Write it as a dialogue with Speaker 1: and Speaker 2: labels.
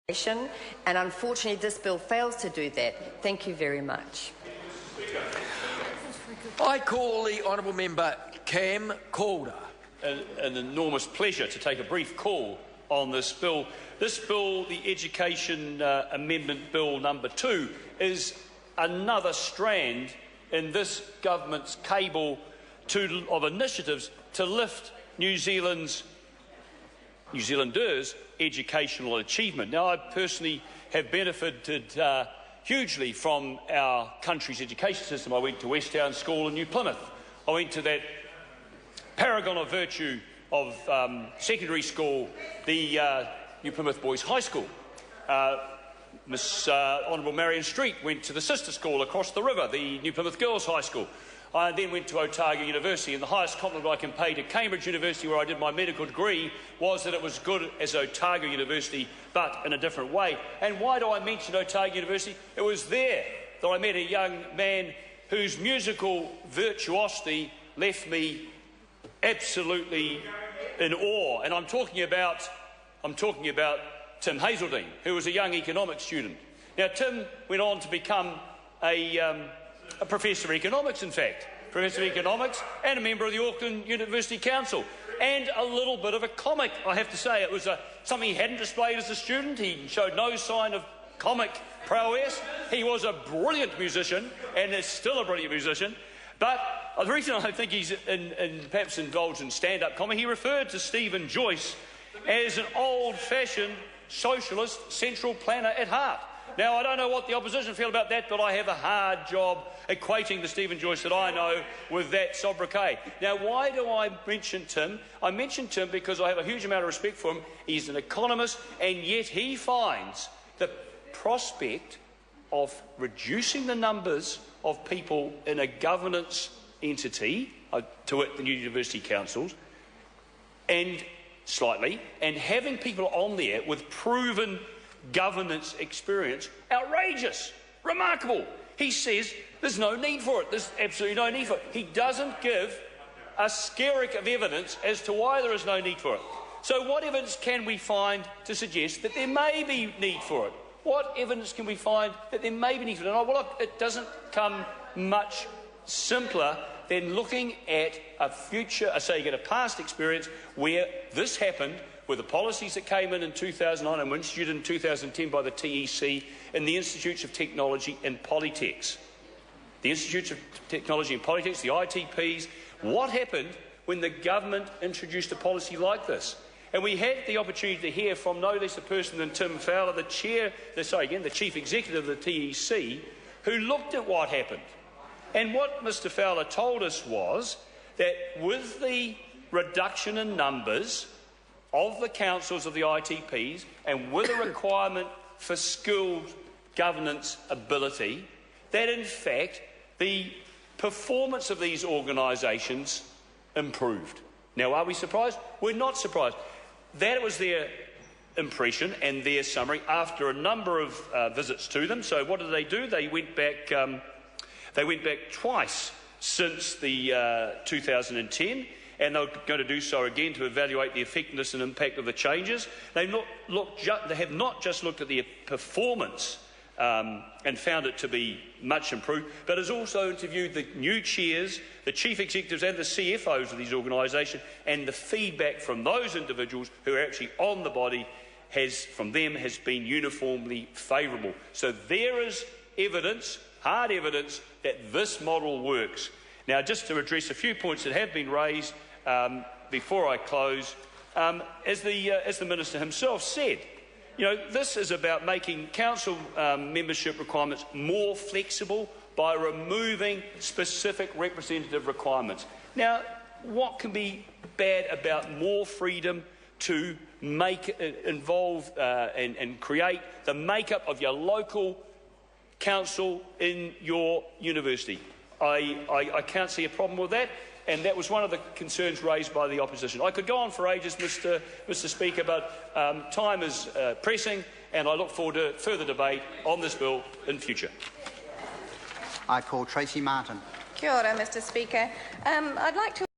Speaker 1: And unfortunately this bill fails to do that. Thank you very much.
Speaker 2: I call the honourable member Cam Calder.
Speaker 3: An enormous pleasure to take a brief call on this bill. This bill, the Education Amendment Bill number 2, is another strand in this government's cable of initiatives to lift New Zealanders' educational achievement. Now, I personally have benefited hugely from our country's education system. I went to Westtown School in New Plymouth. I went to that paragon of virtue of secondary school, the New Plymouth Boys High School. Miss Honourable Marion Street went to the sister school across the river, the New Plymouth Girls High School. I then went to Otago University, and the highest compliment I can pay to Cambridge University, where I did my medical degree, was that it was good as Otago University, but in a different way. And why do I mention Otago University? It was there that I met a young man whose musical virtuosity left me absolutely in awe. And I'm talking about Tim Hazeldine, who was a young economics student. Now, Tim went on to become a professor of economics, in fact, professor of economics and a member of the Auckland University Council, and a little bit of a comic, I have to say. It was something he hadn't displayed as a student. He showed no sign of comic prowess. He was a brilliant musician, and is still a brilliant musician. But the reason I think he's perhaps indulged in stand-up comedy, he referred to Stephen Joyce as an old-fashioned socialist central planner at heart. Now, I don't know what the opposition feel about that, but I have a hard job equating the Stephen Joyce that I know with that sobriquet. Now, why do I mention Tim? I mention Tim because I have a huge amount of respect for him. He's an economist, and yet he finds the prospect of reducing the numbers of people in a governance entity, to it the new university councils, and having people on there with proven governance experience, outrageous, remarkable. He says there's no need for it. There's absolutely no need for it. He doesn't give a skerrick of evidence as to why there is no need for it. So what evidence can we find to suggest that there may be need for it? What evidence can we find that there may be need for it? And well, it doesn't come much simpler than looking at a past experience where this happened, with the policies that came in 2009 and were instituted in 2010 by the TEC and the Institutes of Technology and Polytechs. The Institutes of Technology and Polytechs, the ITPs. What happened when the government introduced a policy like this? And we had the opportunity to hear from no less a person than Tim Fowler, the Chief Executive of the TEC, who looked at what happened. And what Mr Fowler told us was that with the reduction in numbers of the councils of the ITPs, and with a requirement for skilled governance ability, that in fact the performance of these organisations improved. Now, are we surprised? We're not surprised. That was their impression and their summary after a number of visits to them. So what did they do? They went back twice since the 2010, and they're going to do so again to evaluate the effectiveness and impact of the changes. They have not just looked at their performance and found it to be much improved, but has also interviewed the new chairs, the chief executives and the CFOs of these organisations, and the feedback from those individuals who are actually on the body has been uniformly favourable. So there is evidence, hard evidence, that this model works. Now, just to address a few points that have been raised before I close, as the Minister himself said, this is about making council membership requirements more flexible by removing specific representative requirements. Now, what can be bad about more freedom to involve and create the makeup of your local council in your university? I can't see a problem with that, and that was one of the concerns raised by the opposition. I could go on for ages, Mr Speaker, but time is pressing, and I look forward to further debate on this bill in future.
Speaker 4: I call Tracy Martin.
Speaker 1: Kia ora, Mr Speaker. I'd like to